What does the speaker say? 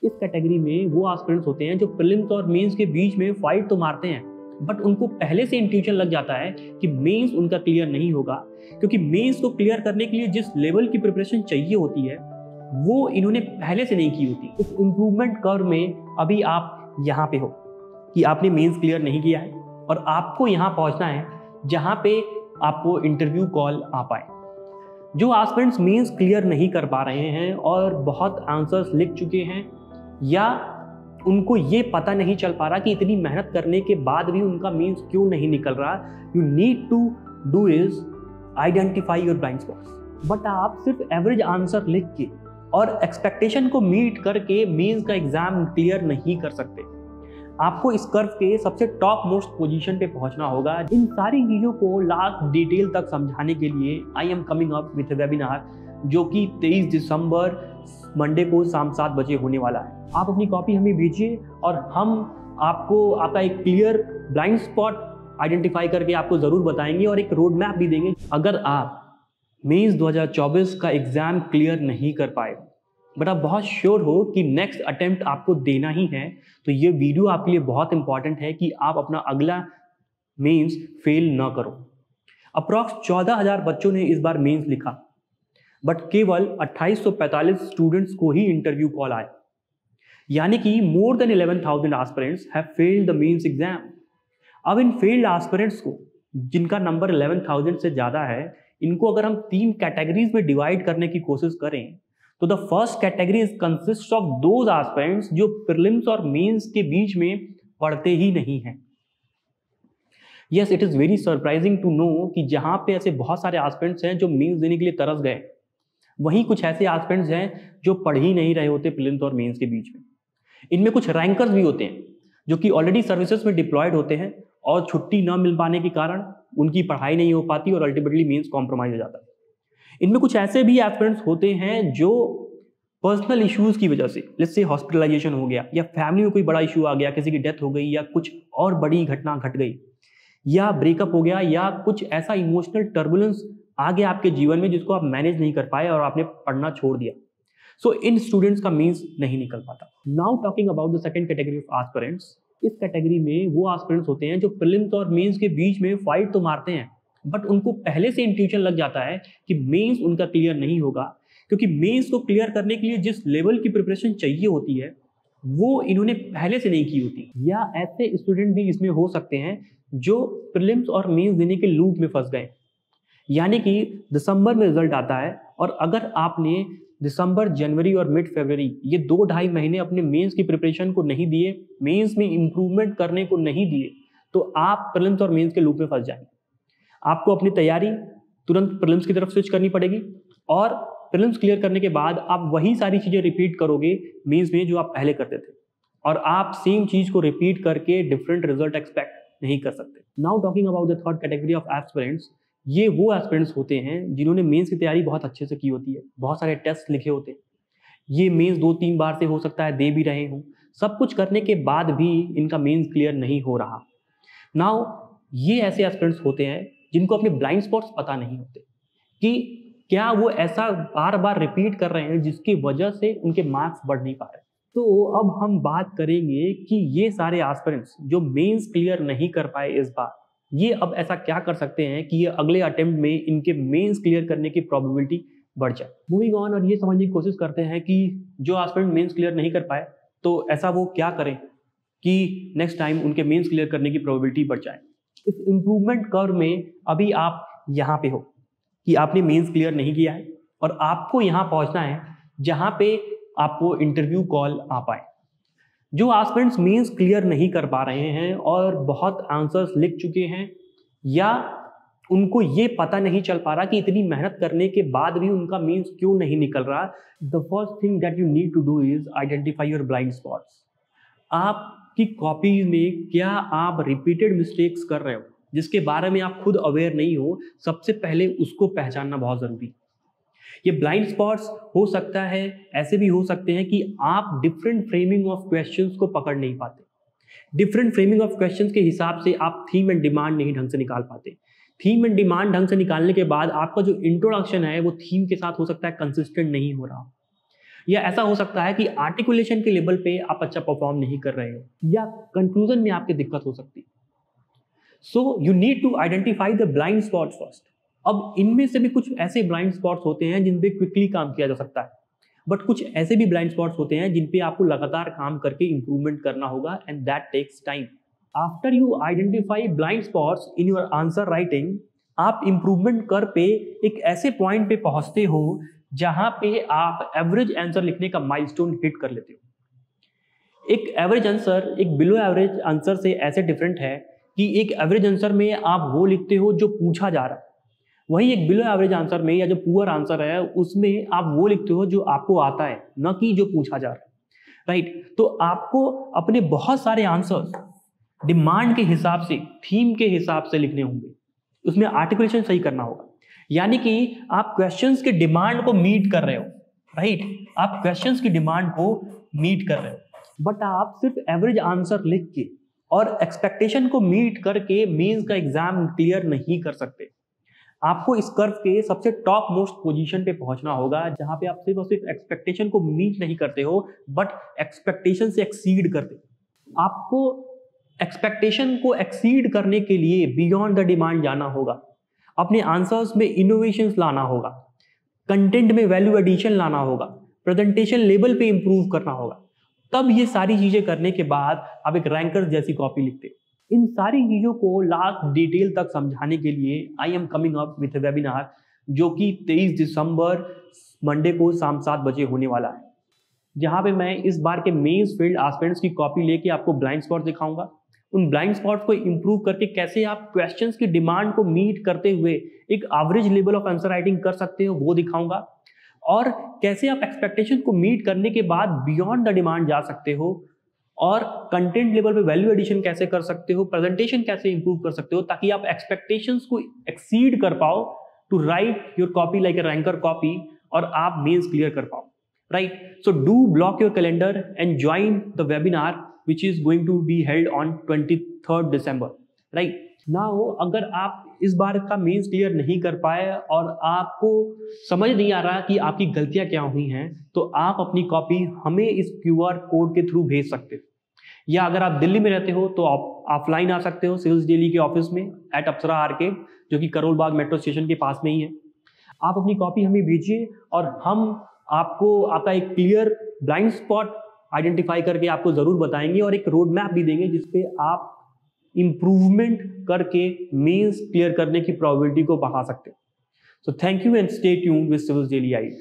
इस कैटेगरी में वो एस्पिरेंट्स होते हैं जो प्रीलिम्स और मेंस के बीच में फाइट तो मारते हैं, बट उनको पहले से इंट्यूशन लग जाता है कि मेंस उनका क्लियर नहीं होगा, क्योंकि मेंस को क्लियर करने के लिए जिस लेवल की प्रिपरेशन चाहिए होती है वो इन्होंने पहले से नहीं की होती। इस इम्प्रूवमेंट कर्व में अभी आप यहाँ पे हो कि आपने मेंस क्लियर नहीं किया है और आपको यहाँ पहुँचना है जहाँ पे आपको इंटरव्यू कॉल आ पाए। जो एस्पिरेंट्स मेंस क्लियर नहीं कर पा रहे हैं और बहुत आंसर्स लिख चुके हैं या उनको ये पता नहीं चल पा रहा कि इतनी मेहनत करने के बाद भी उनका मेंस क्यों नहीं निकल रहा, you need to do is identify your blind spots. But आप सिर्फ एवरेज आंसर लिख के और एक्सपेक्टेशन को मीट करके मेंस का एग्जाम क्लियर नहीं कर सकते। आपको इस कर्व के सबसे टॉप मोस्ट पोजीशन पे पहुंचना होगा। इन सारी चीज़ों को लास्ट डिटेल तक समझाने के लिए I am coming up with webinar जो कि 23 दिसंबर मंडे को शाम 7 बजे होने वाला है। आप अपनी कॉपी हमें भेजिए और हम आपको आपका एक क्लियर ब्लाइंड स्पॉट आइडेंटिफाई करके आपको ज़रूर बताएंगे और एक रोड मैप भी देंगे। अगर आप मेंस 2024 का एग्ज़ाम क्लियर नहीं कर पाए बट आप बहुत श्योर हो कि नेक्स्ट अटेम्प्ट आपको देना ही है, तो ये वीडियो आपके लिए बहुत इंपॉर्टेंट है कि आप अपना अगला मेंस फेल ना करो। अप्रॉक्स 14,000 बच्चों ने इस बार मेंस लिखा, बट केवल 2845 स्टूडेंट्स को ही इंटरव्यू कॉल आया, यानी कि more than 11,000 aspirants have failed the mains exam. अब इन फेल्ड एस्पिरेंट्स को, जिनका नंबर 11,000 से ज़्यादा है, इनको अगर हम 3 कैटेगरीज में डिवाइड करने की कोशिश करें तो the first category consist of those aspirants जो प्रीलिम्स और मेंस के बीच में पढ़ते ही नहीं हैं। Yes, it is very surprising to know कि जहाँ पे ऐसे बहुत सारे एस्पिरेंट्स हैं जो मेंस देने के लिए तरस गए, वहीं कुछ ऐसे एस्पिरेंट्स हैं जो पढ़ ही नहीं रहे होते प्रीलिम्स और मेंस के बीच में। इनमें कुछ रैंकर्स भी होते हैं जो कि ऑलरेडी सर्विसेज में डिप्लॉयड होते हैं और छुट्टी न मिल पाने के कारण उनकी पढ़ाई नहीं हो पाती और अल्टीमेटली मेंस कॉम्प्रोमाइज हो जाता है। इनमें कुछ ऐसे भी एस्पिरेंट्स होते हैं जो पर्सनल इश्यूज की वजह से, जैसे हॉस्पिटलाइजेशन हो गया या फैमिली में कोई बड़ा इशू आ गया, किसी की डेथ हो गई या कुछ और बड़ी घटना घट गई या ब्रेकअप हो गया या कुछ ऐसा इमोशनल टर्बुलेंस आ गया आपके जीवन में जिसको आप मैनेज नहीं कर पाए और आपने पढ़ना छोड़ दिया। सो इन स्टूडेंट्स का मेंस नहीं निकल पाता। Now talking about the second category of aspirants. इस कैटेगरी में वो एस्पिरेंट्स होते हैं जो प्रीलिम्स और मेंस के बीच में फाइट तो मारते हैं, बट उनको पहले से इंट्यूशन लग जाता है कि मेंस उनका क्लियर नहीं होगा, क्योंकि मेंस को क्लियर करने के लिए जिस लेवल की प्रिपरेशन चाहिए होती है वो इन्होंने पहले से नहीं की होती। या ऐसे स्टूडेंट भी इसमें हो सकते हैं जो प्रीलिम्स और मेंस देने के लूप में फंस गए, यानी कि दिसंबर में रिजल्ट आता है और अगर आपने दिसंबर, जनवरी और मिड फरवरी ये 2-2.5 महीने अपने मेंस की प्रिपरेशन को नहीं दिए, मेंस में इंप्रूवमेंट करने को नहीं दिए, तो आप प्रीलिम्स और मेंस के लूप में फंस जाएंगे। आपको अपनी तैयारी तुरंत प्रीलिम्स की तरफ स्विच करनी पड़ेगी और प्रीलिम्स क्लियर करने के बाद आप वही सारी चीज़ें रिपीट करोगे मेंस में जो आप पहले करते थे, और आप सेम चीज़ को रिपीट करके डिफरेंट रिजल्ट एक्सपेक्ट नहीं कर सकते। Now talking about the third category of aspirants. ये वो एस्पिरेंट्स होते हैं जिन्होंने मेंस की तैयारी बहुत अच्छे से की होती है, बहुत सारे टेस्ट लिखे होते हैं, ये मेंस 2-3 बार से हो सकता है दे भी रहे हों, सब कुछ करने के बाद भी इनका मेंस क्लियर नहीं हो रहा। नाउ ये ऐसे एस्पिरेंट्स होते हैं जिनको अपने ब्लाइंड स्पॉट्स पता नहीं होते कि क्या वो ऐसा बार बार रिपीट कर रहे हैं जिसकी वजह से उनके मार्क्स बढ़ नहीं पा रहे। तो अब हम बात करेंगे कि ये सारे एस्पिरेंट्स जो मेंस क्लियर नहीं कर पाए इस बार, ये अब ऐसा क्या कर सकते हैं कि ये अगले अटेम्प्ट में इनके मेंस क्लियर करने की प्रोबेबिलिटी बढ़ जाए। मूविंग ऑन, और ये समझने की कोशिश करते हैं कि जो एस्पिरेंट मेंस क्लियर नहीं कर पाए तो ऐसा वो क्या करें कि नेक्स्ट टाइम उनके मेंस क्लियर करने की प्रोबेबिलिटी बढ़ जाए। इस इम्प्रूवमेंट कर्व में अभी आप यहाँ पे हो कि आपने मेंस क्लियर नहीं किया है और आपको यहाँ पहुँचना है जहाँ पे आपको इंटरव्यू कॉल आ पाए। जो एस्पिरेंट्स मेंस क्लियर नहीं कर पा रहे हैं और बहुत आंसर्स लिख चुके हैं या उनको ये पता नहीं चल पा रहा कि इतनी मेहनत करने के बाद भी उनका मेंस क्यों नहीं निकल रहा, the first thing that you need to do is identify your blind spots. आपकी कॉपी में क्या आप रिपीटेड मिस्टेक्स कर रहे हो जिसके बारे में आप खुद अवेयर नहीं हो, सबसे पहले उसको पहचानना बहुत ज़रूरी है। ये ब्लाइंड स्पॉट्स हो सकता है, ऐसे भी हो सकते हैं कि आप डिफरेंट फ्रेमिंग ऑफ क्वेश्चंस को पकड़ नहीं पाते, डिफरेंट फ्रेमिंग ऑफ क्वेश्चंस के हिसाब से आप थीम एंड डिमांड नहीं ढंग से निकाल पाते। थीम एंड डिमांड ढंग से निकालने के बाद आपका जो इंट्रोडक्शन है वो थीम के साथ हो सकता है कंसिस्टेंट नहीं हो रहा। या ऐसा हो सकता है कि आर्टिकुलेशन के लेवल पे आप अच्छा परफॉर्म नहीं कर रहे हो, या कंक्लूजन में आपकी दिक्कत हो सकती है। So you need to identify the blind spots first. अब इनमें से भी कुछ ऐसे ब्लाइंड स्पॉट्स होते हैं जिन पे क्विकली काम किया जा सकता है, बट कुछ ऐसे भी ब्लाइंड स्पॉट्स होते हैं जिन पे आपको लगातार काम करके इंप्रूवमेंट करना होगा, and that takes time. After you identify blind spots in your answer writing, आप इंप्रूवमेंट कर पे एक ऐसे पॉइंट पे पहुंचते हो जहां पे आप एवरेज आंसर लिखने का माइलस्टोन हिट कर लेते हो। एक एवरेज आंसर एक बिलो एवरेज आंसर से ऐसे डिफरेंट है कि एक एवरेज आंसर में आप वो लिखते हो जो पूछा जा रहा है, वहीं एक बिलो एवरेज आंसर में या जो पुअर आंसर है उसमें आप वो लिखते हो जो आपको आता है, न कि जो पूछा जा रहा है, राइट। तो आपको अपने बहुत सारे आंसर्स डिमांड के हिसाब से, थीम के हिसाब से लिखने होंगे, उसमें आर्टिकुलेशन सही करना होगा। यानी कि आप क्वेश्चंस के डिमांड को मीट कर रहे हो, राइट, आप क्वेश्चंस की डिमांड को मीट कर रहे हो, बट आप सिर्फ एवरेज आंसर लिख के और एक्सपेक्टेशन को मीट करके मेंस का एग्जाम क्लियर नहीं कर सकते। आपको इस कर्व के सबसे टॉप मोस्ट पोजीशन पे पहुंचना होगा, जहां पे आप सिर्फ और सिर्फ एक्सपेक्टेशन को मीट नहीं करते हो, बट एक्सपेक्टेशन से एक्सीड करते हो। आपको एक्सपेक्टेशन को एक्सीड करने के लिए बियॉन्ड द डिमांड जाना होगा, अपने आंसर्स में इनोवेशंस लाना होगा, कंटेंट में वैल्यू एडिशन लाना होगा, प्रेजेंटेशन लेवल पे इंप्रूव करना होगा। तब ये सारी चीजें करने के बाद आप एक रैंकर जैसी कॉपी लिखते। इन सारी चीजों को लास्ट डिटेल तक समझाने के लिए I am coming up with webinar, जो कि 23 दिसंबर मंडे को शाम 7 बजे होने वाला है, जहां पे मैं इस बार के मेंस फील्ड एस्पिरेंट्स की कॉपी लेके आपको ब्लाइंड स्पॉट दिखाऊंगा। उन ब्लाइंड स्पॉट्स को इंप्रूव करके कैसे आप क्वेश्चंस की डिमांड को मीट करते हुए एक average level of answer writing कर सकते हो, वो दिखाऊंगा। और कैसे आप एक्सपेक्टेशन को मीट करने के बाद बियॉन्ड द डिमांड जा सकते हो, और कंटेंट लेवल पे वैल्यू एडिशन कैसे कर सकते हो, प्रेजेंटेशन कैसे इंप्रूव कर सकते हो, ताकि आप एक्सपेक्टेशंस को एक्सीड कर पाओ to write your copy like a ranker copy, और आप मेंस क्लियर कर पाओ, right. So do block your calendar and join the webinar which is going to be held on 23rd December, right? Now अगर आप इस बार का mains clear नहीं कर पाए और आपको समझ नहीं आ रहा कि आपकी गलतियां क्या हुई हैं, तो आप अपनी कॉपी हमें इस QR कोड के थ्रू भेज सकते हो, या अगर आप दिल्ली में रहते हो तो आप ऑफलाइन आ सकते हो सिविल्स डेली के ऑफिस में एट अप्सरा आर्केड, जो कि करोल बाग मेट्रो स्टेशन के पास में ही है। आप अपनी कॉपी हमें भेजिए और हम आपको आपका एक क्लियर ब्लाइंड स्पॉट आइडेंटिफाई करके आपको जरूर बताएंगे, और एक रोड मैप भी देंगे जिसपे आप इंप्रूवमेंट करके मेंस क्लियर करने की प्रोबेबिलिटी को बढ़ा सकते हो। So thank you and stay tuned with Civils Daily eyed.